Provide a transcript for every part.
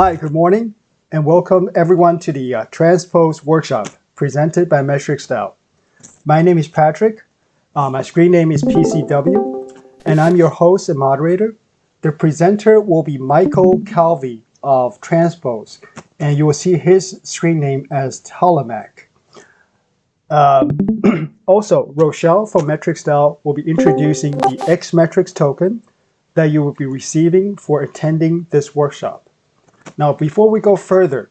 Hi, good morning, and welcome everyone to the Transpose workshop presented by MetricsDAO. My name is Patrick. My screen name is PCW, and I'm your host and moderator. The presenter will be Michael Calvi of Transpose, and you will see his screen name as Telemac. Also, Rochelle from MetricsDAO will be introducing the Xmetrics token that you will be receiving for attending this workshop. Now, before we go further,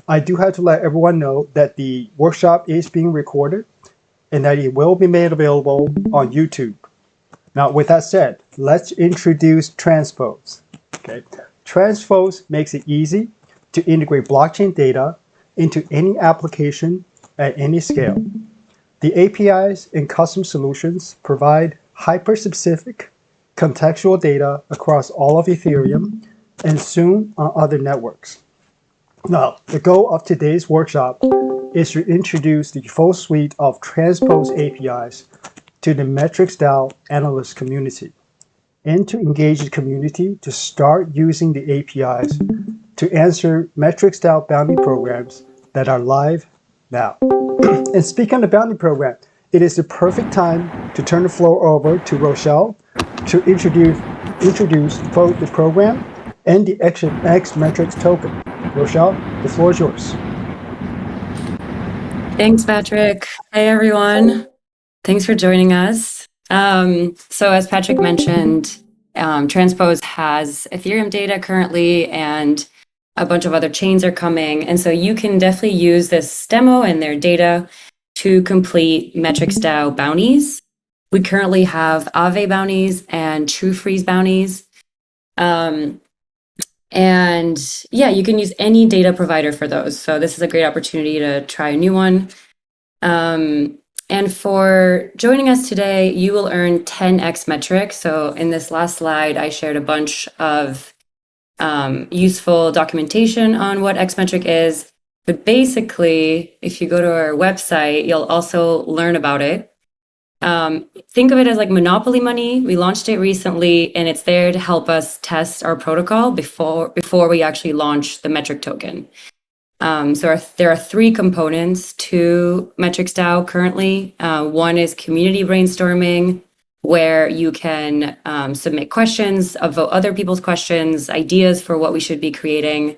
I do have to let everyone know that the workshop is being recorded and that it will be made available on YouTube. Now, with that said, let's introduce Transpose. Okay. Transpose makes it easy to integrate blockchain data into any application at any scale. The APIs and custom solutions provide hyper-specific contextual data across all of Ethereum and soon on other networks. Now, the goal of today's workshop is to introduce the full suite of Transpose APIs to the MetricsDAO analyst community and to engage the community to start using the APIs to answer MetricsDAO bounty programs that are live now. And speaking of the bounty program, it is the perfect time to turn the floor over to Rochelle to introduce both the program and the Xmetrics token. Rochelle, the floor is yours. Thanks, Patrick. Hey, everyone. Thanks for joining us. So as Patrick mentioned, Transpose has Ethereum data currently, and a bunch of other chains are coming. And so you can definitely use this demo and their data to complete MetricsDAO bounties. We currently have Aave bounties and True Freeze bounties. And yeah, you can use any data provider for those. So this is a great opportunity to try a new one. And for joining us today, you will earn 10 Xmetrics. So in this last slide, I shared a bunch of useful documentation on what Xmetric is. But basically, if you go to our website, you'll also learn about it. Think of it as like Monopoly money. We launched it recently, and it's there to help us test our protocol before we actually launch the metric token. There are three components to MetricsDAO currently. One is community brainstorming, where you can submit questions, vote other people's questions, ideas for what we should be creating.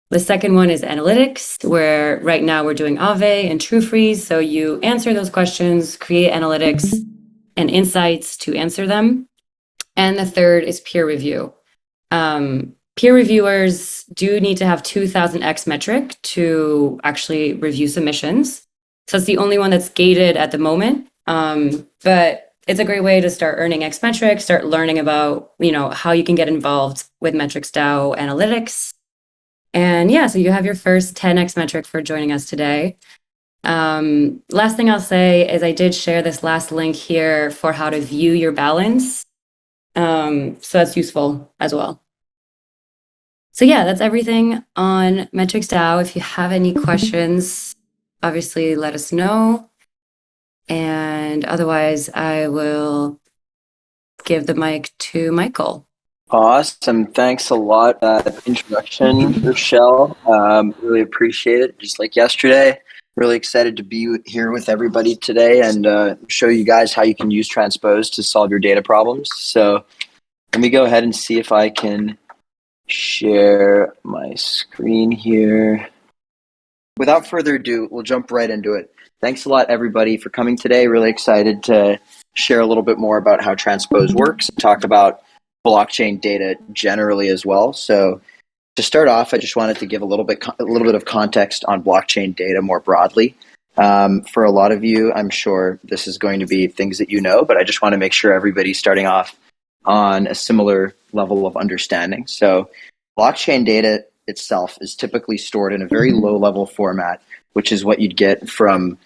The second one is analytics, where right now we're doing Aave and True Freeze. So you answer those questions, create analytics and insights to answer them. And the third is peer review. Peer reviewers do need to have 2000 Xmetric to actually review submissions. So it's the only one that's gated at the moment. But it's a great way to start earning Xmetric, start learning about, how you can get involved with MetricsDAO analytics. And yeah, so you have your first 10 Xmetric for joining us today. Last thing I'll say is I did share this last link here for how to view your balance. So that's useful as well. So yeah, that's everything on MetricsDAO. If you have any questions, obviously let us know. And otherwise, I will give the mic to Michael. Awesome. Thanks a lot for that introduction, Rochelle. Really appreciate it. Just like yesterday, really excited to be here with everybody today and show you guys how you can use Transpose to solve your data problems. So let me go ahead and see if I can share my screen here. Without further ado, we'll jump right into it. Thanks a lot, everybody, for coming today. Really excited to share a little bit more about how Transpose works and talk about blockchain data generally as well. So to start off, I just wanted to give a little bit of context on blockchain data more broadly. For a lot of you, I'm sure this is going to be things that you know, but I just want to make sure everybody's starting off on a similar level of understanding. So blockchain data itself is typically stored in a very low-level format, which is what you'd get from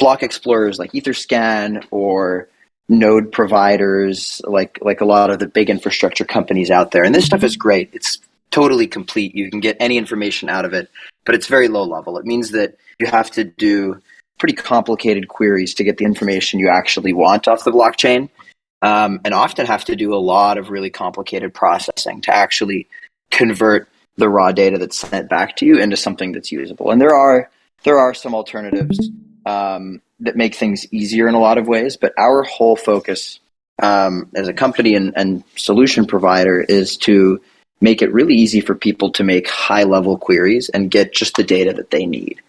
block explorers like Etherscan or node providers like a lot of the big infrastructure companies out there. And this stuff is great. It's totally complete. You can get any information out of it, but it's very low level. It means that you have to do pretty complicated queries to get the information you actually want off the blockchain, and often have to do a lot of really complicated processing to actually convert the raw data that's sent back to you into something that's usable. And there are some alternatives that make things easier in a lot of ways, but our whole focus as a company and solution provider is to make it really easy for people to make high-level queries and get just the data that they need.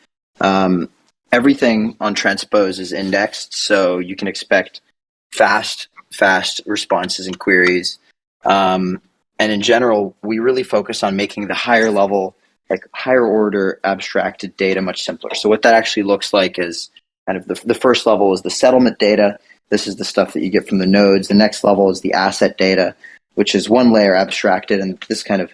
Everything on Transpose is indexed, so you can expect fast responses and queries. And in general, we really focus on making the higher level, like higher order abstracted data much simpler. So what that actually looks like is kind of the first level is the settlement data. This is the stuff that you get from the nodes. The next level is the asset data, which is one layer abstracted, and this kind of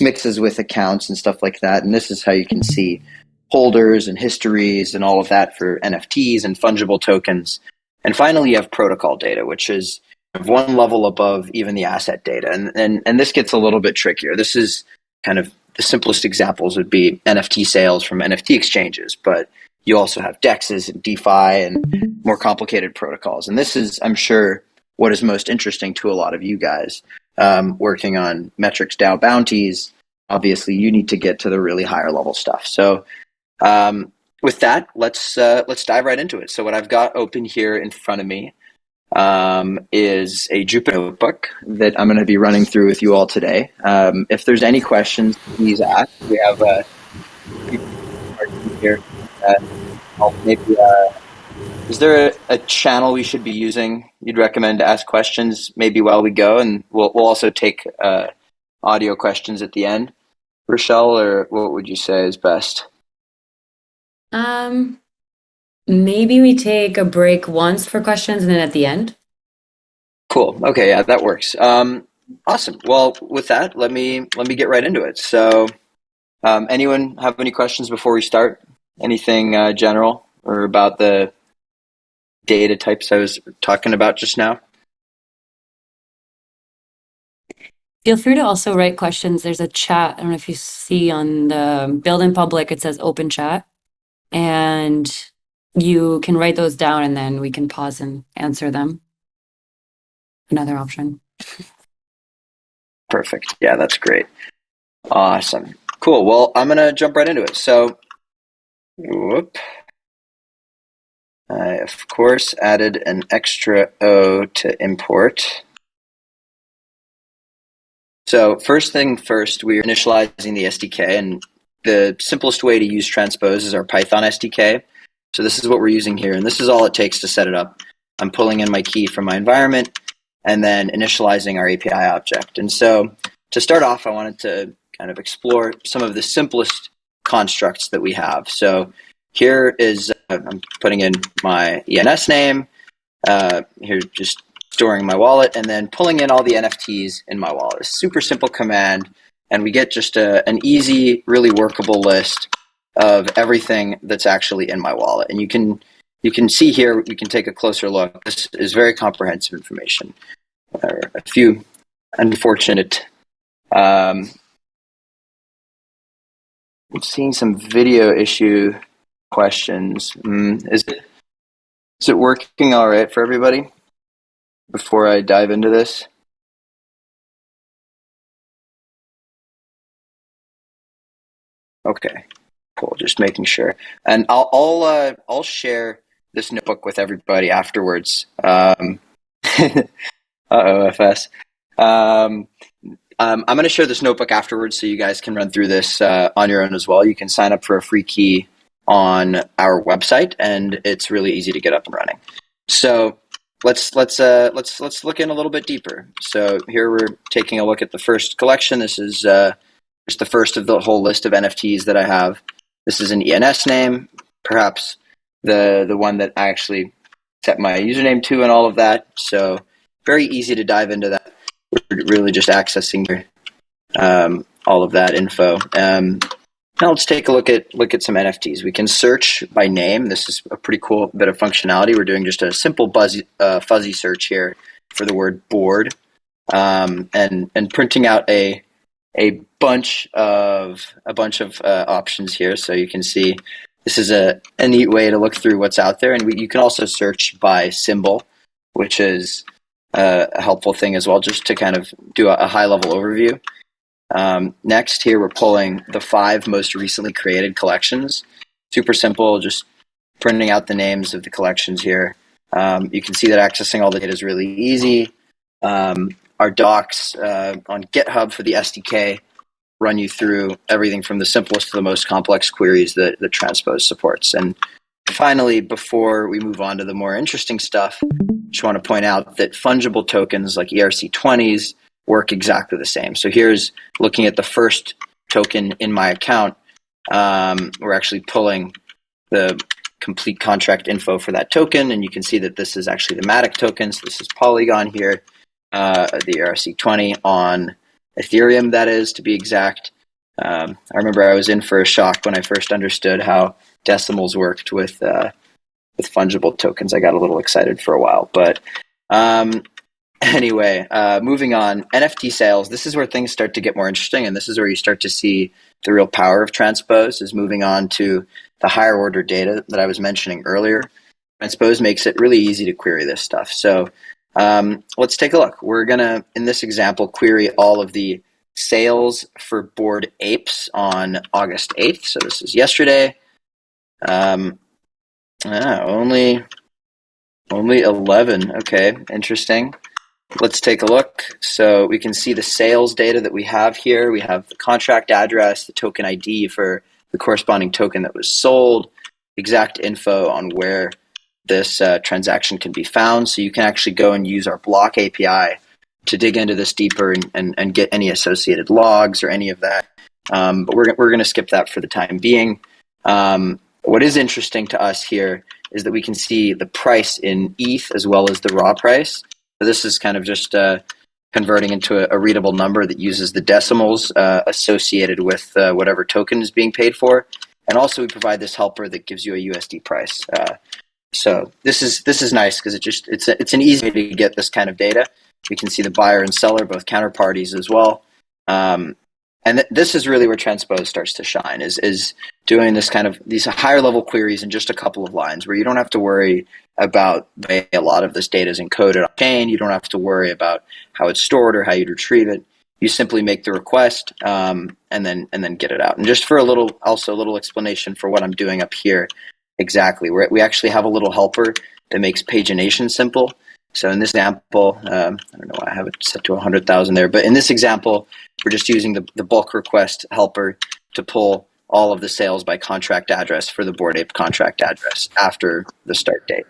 mixes with accounts and stuff like that. And this is how you can see holders and histories and all of that for NFTs and fungible tokens. And finally, you have protocol data, which is one level above even the asset data. And this gets a little bit trickier. This is kind of the simplest examples would be NFT sales from NFT exchanges, but you also have DEXs and DeFi and more complicated protocols. And this is, I'm sure, what is most interesting to a lot of you guys working on MetricsDAO bounties. Obviously, you need to get to the really higher level stuff. So with that, let's dive right into it. So what I've got open here in front of me is a Jupyter notebook that I'm going to be running through with you all today. If there's any questions, please ask. We have a here. Maybe is there a channel we should be using you'd recommend to ask questions maybe while we go? And we'll also take audio questions at the end. Rochelle, or what would you say is best? Maybe we take a break once for questions and then at the end. Cool. Okay, yeah, that works. Awesome. Well, with that, let me get right into it. So, anyone have any questions before we start? Anything general or about the data types I was talking about just now? Feel free to also write questions. There's a chat. I don't know if you see on the build in public, it says open chat. And you can write those down and then we can pause and answer them. Another option. Perfect. Yeah, that's great. Awesome. Cool. Well, I'm going to jump right into it. So, I, of course, added an extra O to import. So first thing first, we're initializing the SDK, and the simplest way to use Transpose is our Python SDK. So this is what we're using here, and this is all it takes to set it up. I'm pulling in my key from my environment and then initializing our API object. And so to start off, I wanted to kind of explore some of the simplest constructs that we have. So here is, I'm putting in my ENS name, here just storing my wallet, and then pulling in all the NFTs in my wallet. A super simple command, and we get just an easy, really workable list of everything that's actually in my wallet. And you can see here, you can take a closer look. This is very comprehensive information. A few unfortunate, I'm seeing some video issue questions. Is it working all right for everybody before I dive into this? Okay, cool. Just making sure. And I'll share this notebook with everybody afterwards. FS. I'm going to share this notebook afterwards so you guys can run through this on your own as well. You can sign up for a free key on our website, and it's really easy to get up and running. So let's look in a little bit deeper. So here we're taking a look at the first collection. This is just the first of the whole list of NFTs that I have. This is an ENS name, perhaps the one that I actually set my username to and all of that. So very easy to dive into that. We're really just accessing here, all of that info. Now let's take a look at some NFTs. We can search by name. This is a pretty cool bit of functionality. We're doing just a simple fuzzy search here for the word board, and printing out a bunch of options here. So you can see this is a neat way to look through what's out there. And you can also search by symbol, which is a helpful thing as well, just to kind of do a high level overview. Next here, we're pulling the 5 most recently created collections. Super simple, just printing out the names of the collections here. You can see that accessing all the data is really easy. Our docs on GitHub for the SDK run you through everything from the simplest to the most complex queries that Transpose supports. And finally, before we move on to the more interesting stuff, I just want to point out that fungible tokens like ERC20s work exactly the same. So here's looking at the first token in my account. We're actually pulling the complete contract info for that token, and you can see that this is actually the Matic token. So this is Polygon here, the ERC20 on Ethereum, that is, to be exact. I remember I was in for a shock when I first understood how decimals worked with fungible tokens. I got a little excited for a while, but anyway, moving on. NFT sales. This is where things start to get more interesting, and this is where you start to see the real power of Transpose. Is moving on to the higher order data that I was mentioning earlier. Transpose makes it really easy to query this stuff. So let's take a look. We're gonna, in this example, query all of the sales for Bored Apes on August 8th. So this is yesterday. Only 11. Okay, interesting. Let's take a look. So we can see the sales data that we have here. We have the contract address, the token ID for the corresponding token that was sold, exact info on where this transaction can be found. So you can actually go and use our block API to dig into this deeper and get any associated logs or any of that. But we're going to skip that for the time being. What is interesting to us here is that we can see the price in ETH as well as the raw price. So this is kind of just converting into a readable number that uses the decimals associated with whatever token is being paid for. And also we provide this helper that gives you a USD price. So this is nice because it's an easy way to get this kind of data. We can see the buyer and seller, both counterparties as well. And this is really where Transpose starts to shine, is doing this kind of these higher level queries in just a couple of lines where you don't have to worry about the way a lot of this data is encoded on chain. You don't have to worry about how it's stored or how you'd retrieve it. You simply make the request and then get it out. And just for a little explanation for what I'm doing up here, exactly, we actually have a little helper that makes pagination simple. So in this example, I don't know why I have it set to 100,000 there, but in this example, we're just using the bulk request helper to pull all of the sales by contract address for the Bored Ape contract address after the start date.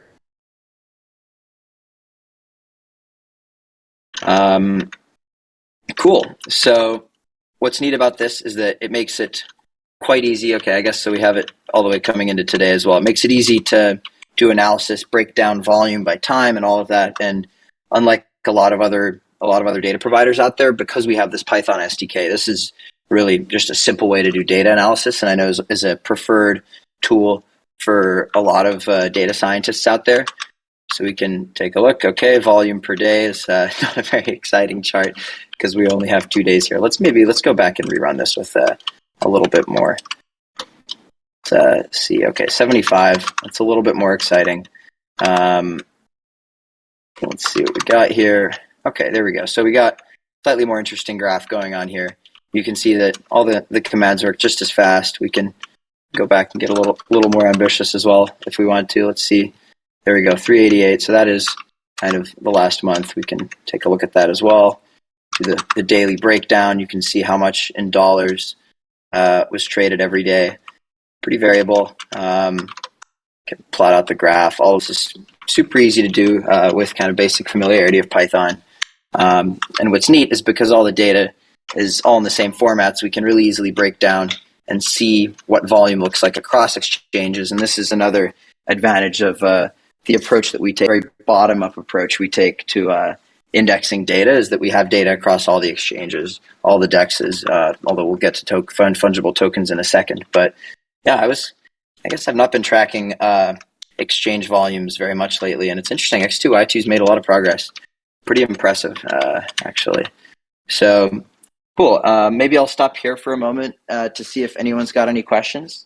Cool. So what's neat about this is that it makes it quite easy. Okay, I guess so we have it all the way coming into today as well. It makes it easy to do analysis, break down volume by time and all of that. And unlike a lot of other data providers out there, because we have this Python SDK, this is really just a simple way to do data analysis. And I know is a preferred tool for a lot of data scientists out there. So we can take a look. Okay, volume per day is not a very exciting chart because we only have 2 days here. Let's go back and rerun this with a little bit more. Let's see. Okay, 75. That's a little bit more exciting. Let's see what we got here. Okay, there we go. So we got a slightly more interesting graph going on here. You can see that all the commands work just as fast. We can go back and get a little more ambitious as well if we want to. Let's see. There we go, 388. So that is kind of the last month. We can take a look at that as well. Do the daily breakdown. You can see how much in dollars was traded every day. Pretty variable. Can plot out the graph. All this is super easy to do with kind of basic familiarity of Python. And what's neat is because all the data is all in the same formats, we can really easily break down and see what volume looks like across exchanges. And this is another advantage of the approach that we take, very bottom-up approach we take to indexing data, is that we have data across all the exchanges, all the dexes, although we'll get to fungible tokens in a second. But yeah, I guess I've not been tracking exchange volumes very much lately, and it's interesting. X2Y2's made a lot of progress. Pretty impressive, actually. So cool. Maybe I'll stop here for a moment to see if anyone's got any questions.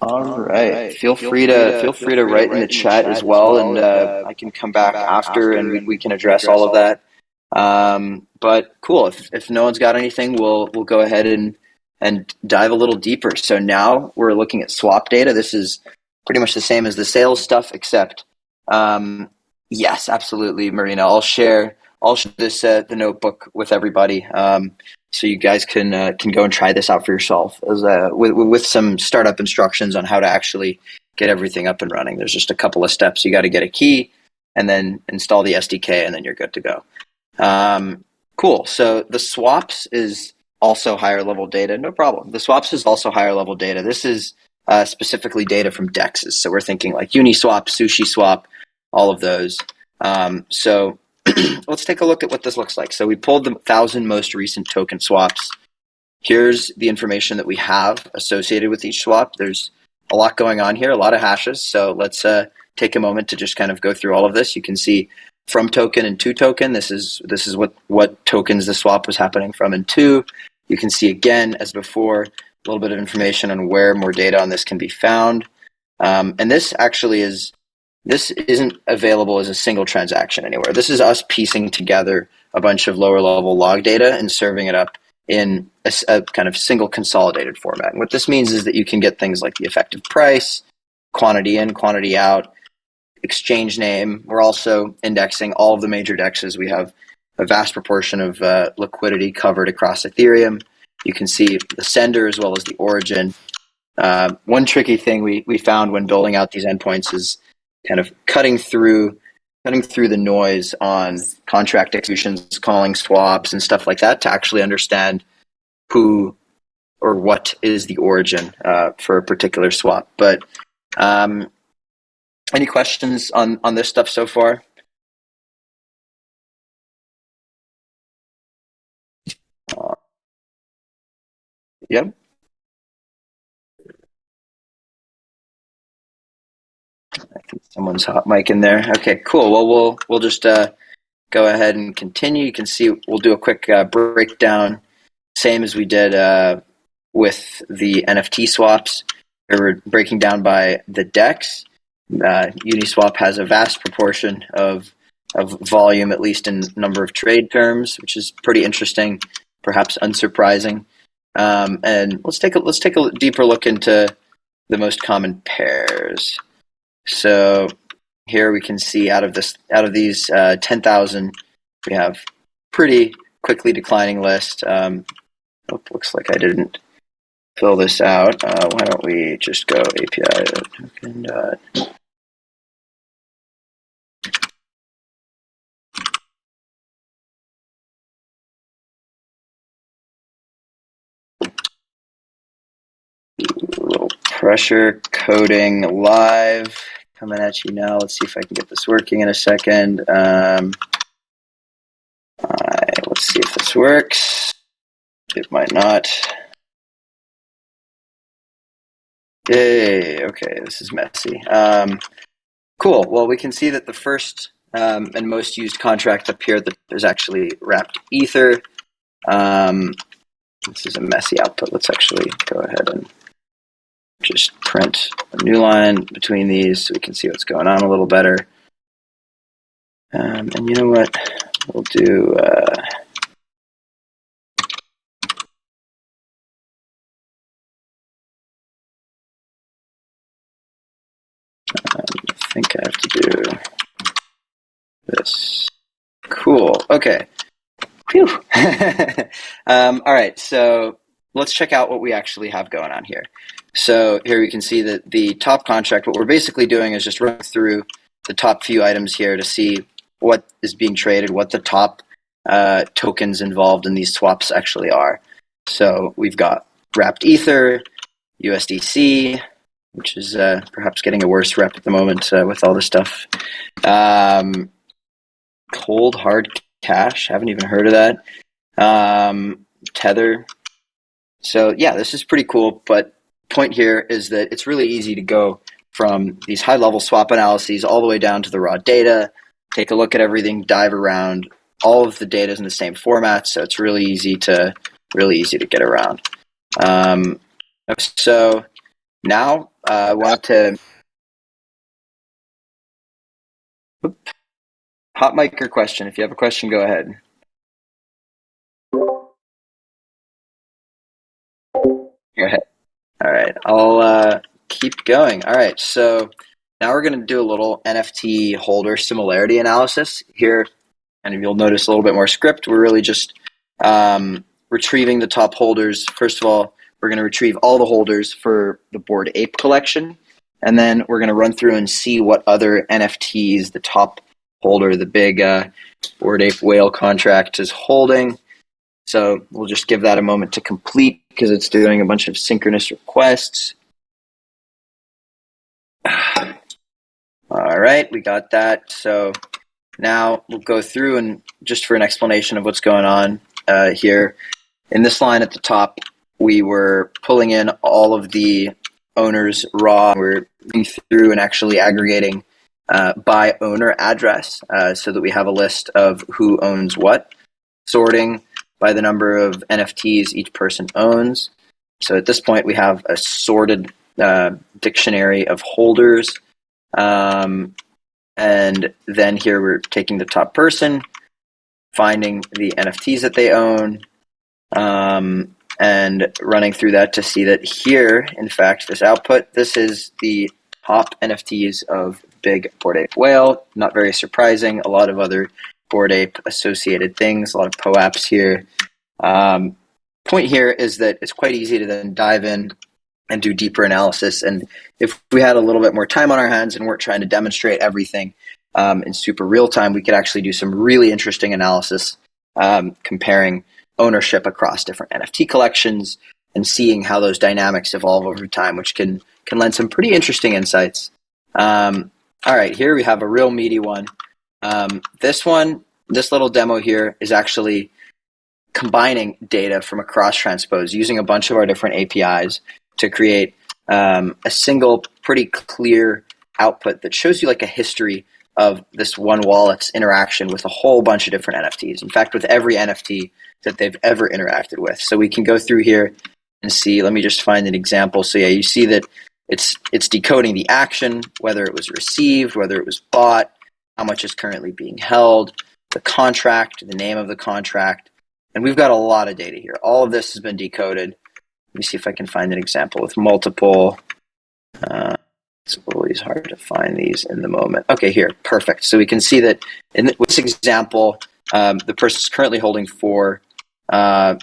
All right. Feel free to write in the chat as well, and I can come back after, and we can address all of that. But cool. If no one's got anything, we'll go ahead and dive a little deeper. So now we're looking at swap data. This is pretty much the same as the sales stuff, except yes, absolutely, Marina. I'll share this the notebook with everybody. So you guys can go and try this out for yourself as with some startup instructions on how to actually get everything up and running. There's just a couple of steps. You got to get a key and then install the SDK, and then you're good to go. Cool. So the swaps is also higher level data. No problem. The swaps is also higher level data. This is specifically data from DEXs. So we're thinking like Uniswap, SushiSwap, all of those. So let's take a look at what this looks like. So we pulled the 1,000 most recent token swaps. Here's the information that we have associated with each swap. There's a lot going on here, a lot of hashes. So let's take a moment to just kind of go through all of this. You can see from token and to token. This is what tokens the swap was happening from and to. You can see again, as before, a little bit of information on where more data on this can be found. And this isn't available as a single transaction anywhere. This is us piecing together a bunch of lower level log data and serving it up in a kind of single consolidated format. And what this means is that you can get things like the effective price, quantity in, quantity out, exchange name. We're also indexing all of the major dexes. We have a vast proportion of liquidity covered across Ethereum. You can see the sender as well as the origin. One tricky thing we found when building out these endpoints is kind of cutting through the noise on contract executions, calling swaps and stuff like that to actually understand who or what is the origin for a particular swap. But any questions on this stuff so far? Yep. I think someone's hot mic in there. Okay, cool. Well, we'll just go ahead and continue. You can see we'll do a quick breakdown, same as we did with the NFT swaps. We're breaking down by the DEX. Uniswap has a vast proportion of volume, at least in number of trade terms, which is pretty interesting, perhaps unsurprising. And let's take a deeper look into the most common pairs. So here we can see out of these 10,000, we have pretty quickly declining list. Looks like I didn't fill this out. Why don't we just go API token dot. A little pressure coding live coming at you now. Let's see if I can get this working in a second. Let's see if this works. It might not. Yay, okay, this is messy. Cool, well, we can see that the first and most used contract up here that is actually wrapped Ether. This is a messy output. Let's actually go ahead and just print a new line between these so we can see what's going on a little better. And you know what? We'll do... I think I have to do this. Cool. Okay. Phew. All right. So let's check out what we actually have going on here. So here we can see that the top contract, what we're basically doing is just running through the top few items here to see what is being traded, what the top tokens involved in these swaps actually are. So we've got wrapped Ether, USDC, which is perhaps getting a worse rep at the moment with all this stuff. Cold hard cash, haven't even heard of that. Tether. So yeah, this is pretty cool, but point here is that it's really easy to go from these high-level swap analyses all the way down to the raw data, take a look at everything, dive around. All of the data is in the same format, so it's really easy to get around. So now I want to hot mic your question. If you have a question, go ahead. Go ahead. All right, I'll keep going. All right, so now we're going to do a little NFT holder similarity analysis here, and you'll notice a little bit more script. We're really just retrieving the top holders. First of all, we're going to retrieve all the holders for the Bored Ape collection, and then we're going to run through and see what other NFTs the top holder, the big Bored Ape whale contract, is holding. So we'll just give that a moment to complete because it's doing a bunch of synchronous requests. All right, we got that. So now we'll go through and just for an explanation of what's going on here. In this line at the top, we were pulling in all of the owners raw. We're going through and actually aggregating by owner address so that we have a list of who owns what, sorting by the number of NFTs each person owns. So at this point, we have a sorted dictionary of holders. And then here we're taking the top person, finding the NFTs that they own, and running through that to see that here, in fact, this output, this is the top NFTs of Big Bored Ape Whale. Not very surprising. A lot of other Bored Ape associated things, a lot of POAPs here. Point here is that it's quite easy to then dive in and do deeper analysis. And if we had a little bit more time on our hands and weren't trying to demonstrate everything in super real time, we could actually do some really interesting analysis comparing ownership across different NFT collections and seeing how those dynamics evolve over time, which can lend some pretty interesting insights. All right, here we have a real meaty one. This little demo here is actually combining data from across Transpose using a bunch of our different APIs to create a single pretty clear output that shows you like a history of this one wallet's interaction with a whole bunch of different NFTs. In fact, with every NFT that they've ever interacted with. So we can go through here and see, let me just find an example. So yeah, you see that it's decoding the action, whether it was received, whether it was bought, how much is currently being held, the contract, the name of the contract. And we've got a lot of data here. All of this has been decoded. Let me see if I can find an example with multiple. It's always hard to find these in the moment. Okay, here, perfect. So we can see that in this example, the person's currently holding 4.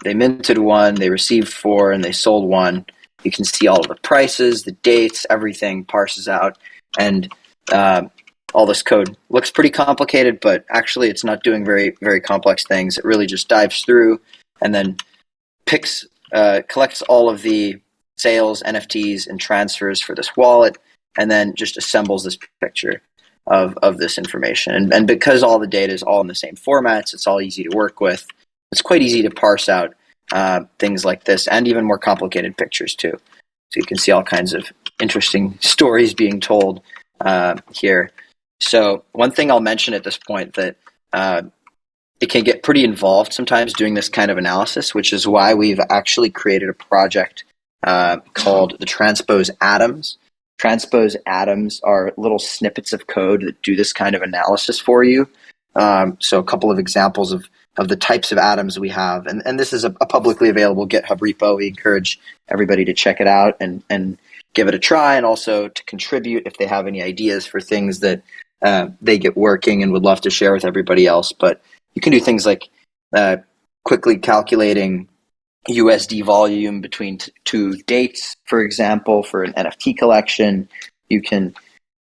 They minted 1, they received 4, and they sold 1. You can see all of the prices, the dates, everything parses out. And all this code looks pretty complicated, but actually it's not doing very, very complex things. It really just dives through and then collects all of the sales, NFTs, and transfers for this wallet, and then just assembles this picture of this information. And because all the data is all in the same formats, it's all easy to work with. It's quite easy to parse out things like this and even more complicated pictures too. So you can see all kinds of interesting stories being told here. So one thing I'll mention at this point that it can get pretty involved sometimes doing this kind of analysis, which is why we've actually created a project called the Transpose Atoms. Transpose Atoms are little snippets of code that do this kind of analysis for you. So a couple of examples of the types of atoms we have. And this is a publicly available GitHub repo. We encourage everybody to check it out and give it a try, and also to contribute if they have any ideas for things that they get working and would love to share with everybody else. But you can do things like quickly calculating USD volume between two dates, for example, for an NFT collection. You can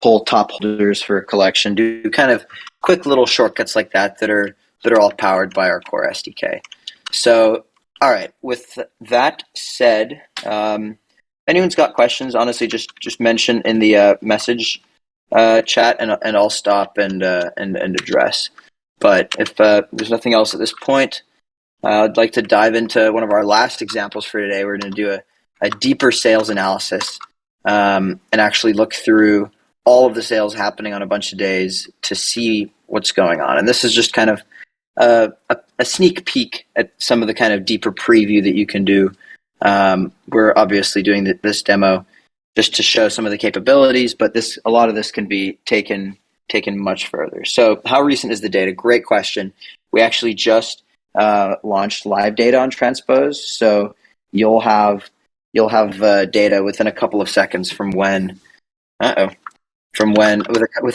pull top holders for a collection, do kind of quick little shortcuts like that that are all powered by our core SDK. So, all right, with that said, anyone's got questions, honestly, just mention in the message chat, and I'll stop and address. But if there's nothing else at this point, I'd like to dive into one of our last examples for today. We're going to do a deeper sales analysis and actually look through all of the sales happening on a bunch of days to see what's going on. And this is just kind of a sneak peek at some of the kind of deeper preview that you can do. We're obviously doing this demo just to show some of the capabilities, but a lot of this can be taken much further. So how recent is the data? Great question. We actually just launched live data on Transpose, so you'll have data within a couple of seconds from when within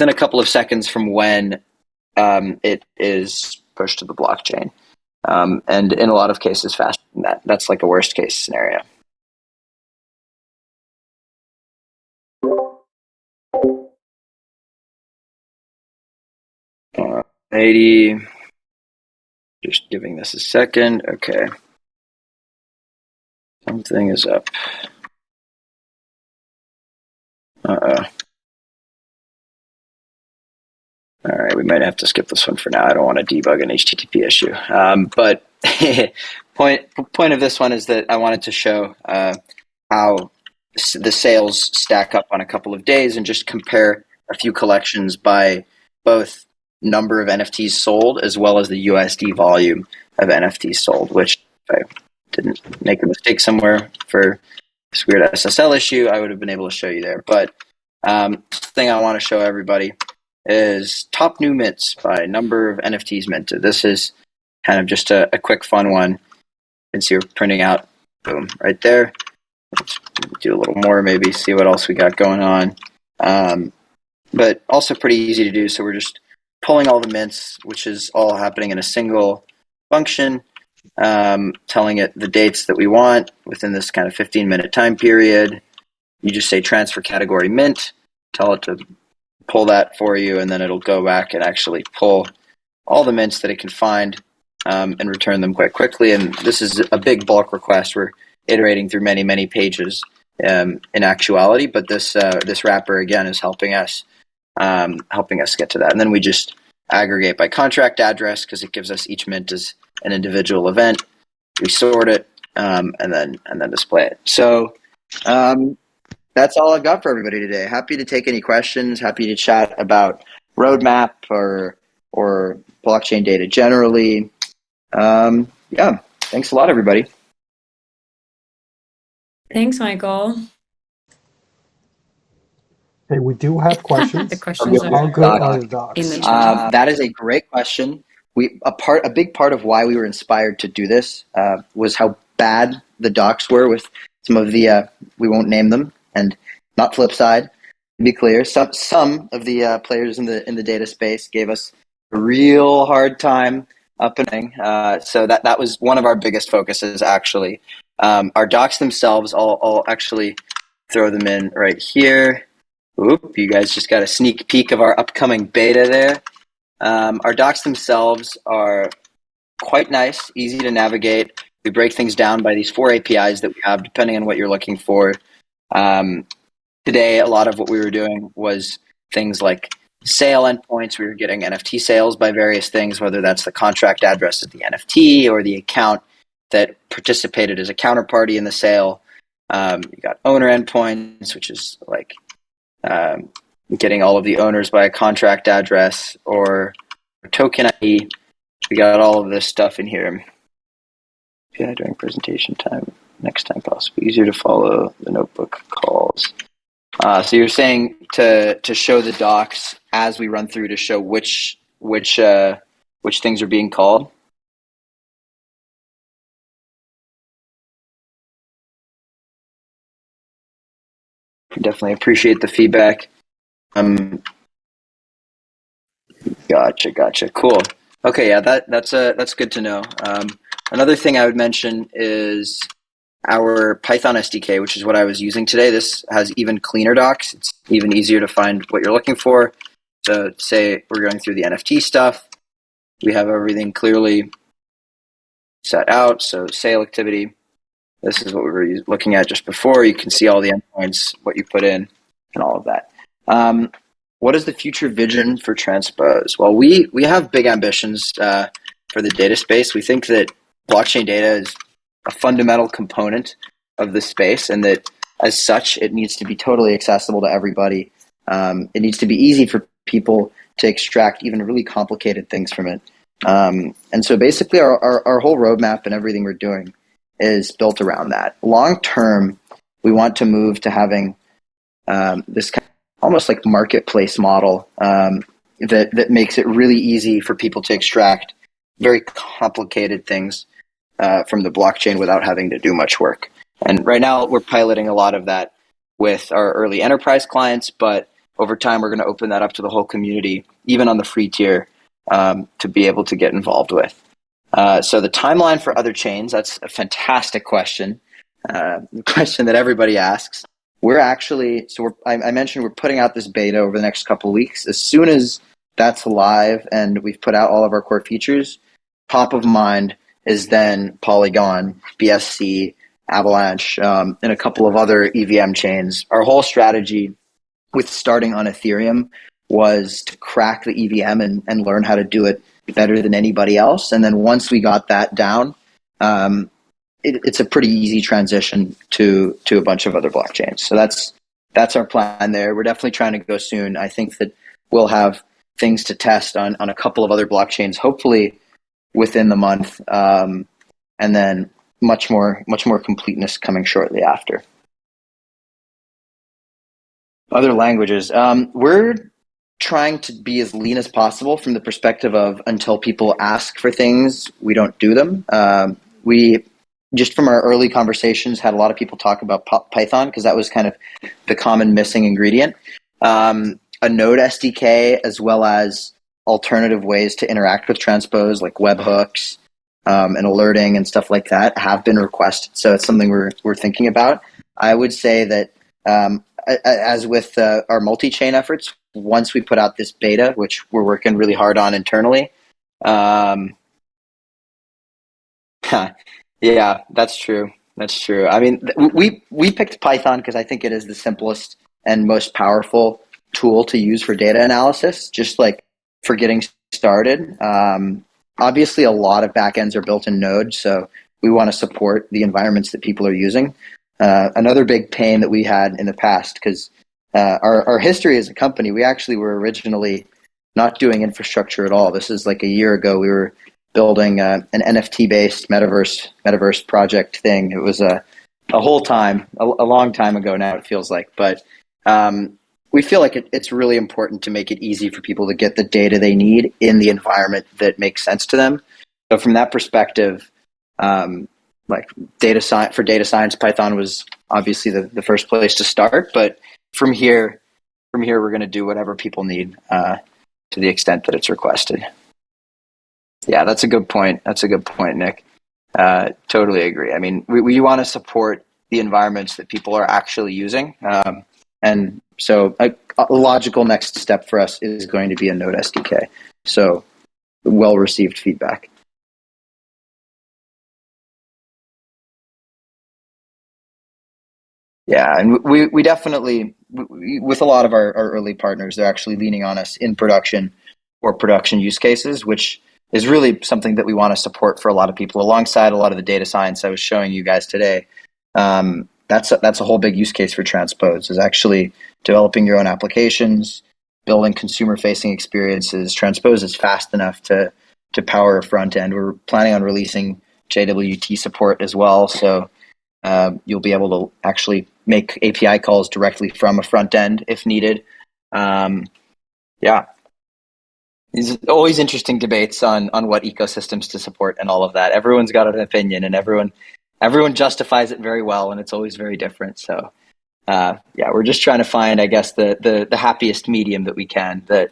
a couple of seconds from when it is pushed to the blockchain, and in a lot of cases faster than that. That's like a worst case scenario. 80. Just giving this a second. Okay. Something is up. All right, we might have to skip this one for now. I don't want to debug an HTTP issue. But point of this one is that I wanted to show how the sales stack up on a couple of days and just compare a few collections by both number of NFTs sold as well as the USD volume of NFTs sold, which if I didn't make a mistake somewhere for this weird SSL issue, I would have been able to show you there. But the thing I want to show everybody is top new mints by number of NFTs minted. This is kind of just a quick fun one. You can see we're printing out, boom, right there. Let's do a little more, maybe see what else we got going on. But also pretty easy to do. So we're just pulling all the mints, which is all happening in a single function, telling it the dates that we want within this kind of 15-minute time period. You just say transfer category mint, tell it to pull that for you, and then it'll go back and actually pull all the mints that it can find and return them quite quickly. And this is a big bulk request. We're iterating through many, many pages in actuality, but this wrapper again is helping us get to that. And then we just aggregate by contract address because it gives us each mint as an individual event. We sort it and then display it. So that's all I've got for everybody today. Happy to take any questions. Happy to chat about roadmap or blockchain data generally. Yeah, thanks a lot, everybody. Thanks, Michael. Okay, we do have questions. The questions How are good are the docs? in the chat. That is a great question. A big part of why we were inspired to do this was how bad the docs were with some of the we won't name them, and not Flipside, to be clear. Some of the players in the data space gave us a real hard time opening. So that was one of our biggest focuses, actually. Our docs themselves, I'll actually throw them in right here. Oop, you guys just got a sneak peek of our upcoming beta there. Our docs themselves are quite nice, easy to navigate. We break things down by these 4 APIs that we have, depending on what you're looking for. Today, a lot of what we were doing was things like sale endpoints. We were getting NFT sales by various things, whether that's the contract address of the NFT or the account that participated as a counterparty in the sale. You got owner endpoints, which is like getting all of the owners by a contract address or token ID. We got all of this stuff in here. Yeah, during presentation time, next time possible. Easier to follow the notebook calls. So you're saying to show the docs as we run through to show which things are being called? Definitely appreciate the feedback. Gotcha. Cool. Okay, yeah, that's good to know. Another thing I would mention is our Python SDK, which is what I was using today. This has even cleaner docs. It's even easier to find what you're looking for. So say we're going through the NFT stuff. We have everything clearly set out. So sale activity. This is what we were looking at just before. You can see all the endpoints, what you put in, and all of that. What is the future vision for Transpose? Well, we have big ambitions for the data space. We think that blockchain data is a fundamental component of the space, and that as such, it needs to be totally accessible to everybody. It needs to be easy for people to extract even really complicated things from it. And so basically our whole roadmap and everything we're doing is built around that. Long term, we want to move to having this kind of almost like marketplace model that makes it really easy for people to extract very complicated things from the blockchain without having to do much work. And right now we're piloting a lot of that with our early enterprise clients, but over time we're going to open that up to the whole community, even on the free tier, to be able to get involved with. So the timeline for other chains, that's a fantastic question. The question that everybody asks. I mentioned we're putting out this beta over the next couple of weeks. As soon as that's live and we've put out all of our core features, top of mind is then Polygon, BSC, Avalanche, and a couple of other EVM chains. Our whole strategy with starting on Ethereum was to crack the EVM and learn how to do it better than anybody else. And then once we got that down, it's a pretty easy transition to a bunch of other blockchains. So that's our plan there. We're definitely trying to go soon. I think that we'll have things to test on a couple of other blockchains, hopefully within the month, and then much more completeness coming shortly after. Other languages. We're trying to be as lean as possible from the perspective of until people ask for things, we don't do them. We just from our early conversations had a lot of people talk about Python because that was kind of the common missing ingredient. A Node SDK as well as alternative ways to interact with Transpose like webhooks and alerting and stuff like that have been requested. So it's something we're thinking about. I would say that as with our multi-chain efforts, once we put out this beta, which we're working really hard on internally, yeah, that's true. That's true. I mean, we picked Python because I think it is the simplest and most powerful tool to use for data analysis, just like for getting started. Obviously, a lot of backends are built in Node, so we want to support the environments that people are using. Another big pain that we had in the past, because our history as a company, we actually were originally not doing infrastructure at all. This is like a year ago. We were building an NFT-based metaverse project thing. It was a whole time, a long time ago now, it feels like. But we feel like it's really important to make it easy for people to get the data they need in the environment that makes sense to them. So from that perspective, like data science, Python was obviously the first place to start. But from here, we're going to do whatever people need to the extent that it's requested. Yeah, that's a good point. That's a good point, Nick. Totally agree. I mean, we want to support the environments that people are actually using. And so a logical next step for us is going to be a Node SDK. So well-received feedback. Yeah, and we definitely, with a lot of our early partners, they're actually leaning on us in production or production use cases, which is really something that we want to support for a lot of people alongside a lot of the data science I was showing you guys today. That's a whole big use case for Transpose, is actually developing your own applications, building consumer-facing experiences. Transpose is fast enough to power a front end. We're planning on releasing JWT support as well, so you'll be able to actually make API calls directly from a front end if needed. Yeah. There's always interesting debates on what ecosystems to support and all of that. Everyone's got an opinion, and everyone justifies it very well, and it's always very different. So, yeah, we're just trying to find, I guess, the happiest medium that we can that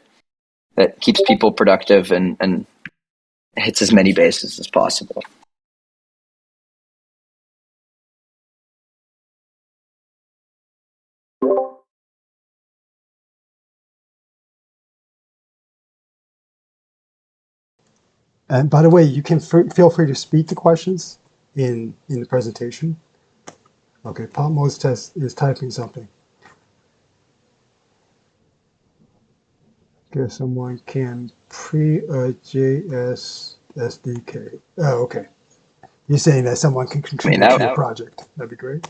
keeps people productive and hits as many bases as possible. And by the way, you can feel free to speak the questions in the presentation. Okay, Popmo's test is typing something. Guess someone can JS SDK. Oh, okay. You're saying that someone can contribute to your project. That'd be great.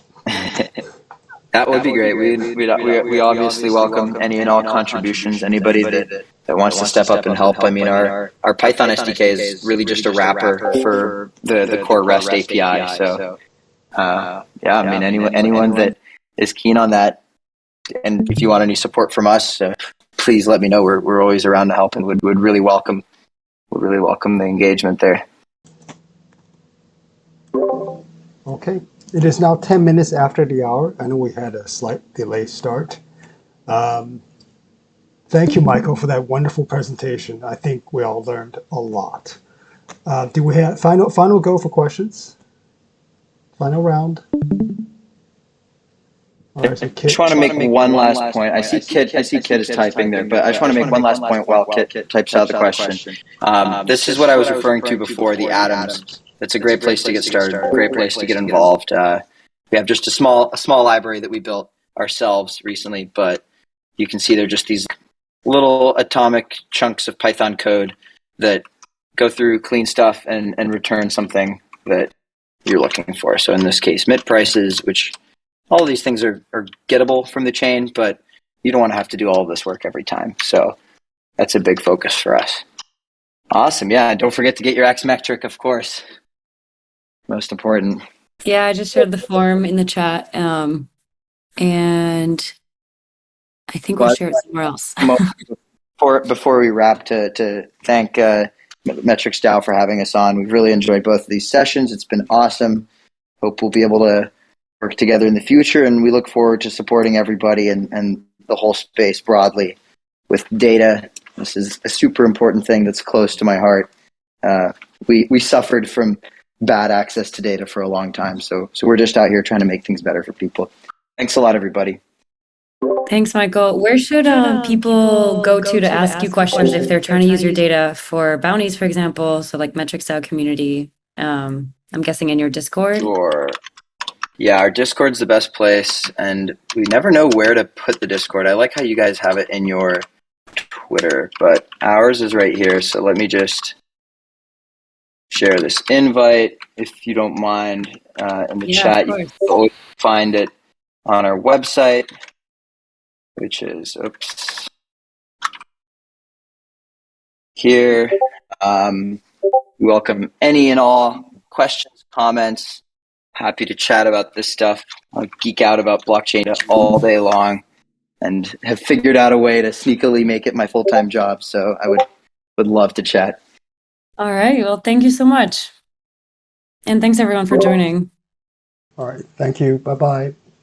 That would be great. We obviously welcome any and all contributions. Anybody that wants to step up and help. I mean, our Python SDK is really just a wrapper for the core REST API. So, yeah, I mean, anyone that is keen on that And if you want any support from us, please let me know. We're always around to help, and would really welcome the engagement there. Okay. It is now 10 minutes after the hour. I know we had a slight delay start. Thank you, Michael, for that wonderful presentation. I think we all learned a lot. Do we have final go for questions? Final round. I just want to make one last point. I see Kit is typing there, but I just want to make one last point while Kit types out the question. This is what I was referring to before, the atoms. It's a great place to get started, great place to get involved. We have just a small library that we built ourselves recently, but you can see they're just these little atomic chunks of Python code that go through, clean stuff, and return something that you're looking for. So in this case, MIT prices, which all of these things are gettable from the chain, but you don't want to have to do all of this work every time. So that's a big focus for us. Awesome. Yeah. Don't forget to get your X metric, of course. Most important. Yeah, I just shared the form in the chat. And I think we'll share it somewhere else. Before we wrap, to thank MetricsDAO for having us on. We've really enjoyed both of these sessions. It's been awesome. Hope we'll be able to work together in the future, and we look forward to supporting everybody and the whole space broadly with data. This is a super important thing that's close to my heart. We suffered from bad access to data for a long time, so we're just out here trying to make things better for people. Thanks a lot, everybody. Thanks, Michael. Where should people go to ask you questions if they're trying to use your data for bounties, for example? So like MetricsDAO community, I'm guessing in your Discord? Sure. Yeah, our Discord's the best place, and we never know where to put the Discord. I like how you guys have it in your Twitter, but ours is right here. So let me just share this invite, if you don't mind, in the chat. You can always find it on our website, which is, here. We welcome any and all questions, comments. Happy to chat about this stuff. I geek out about blockchain all day long and have figured out a way to sneakily make it my full-time job. So I would love to chat. All right. Well, thank you so much. And thanks everyone for joining. All right. Thank you. Bye-bye.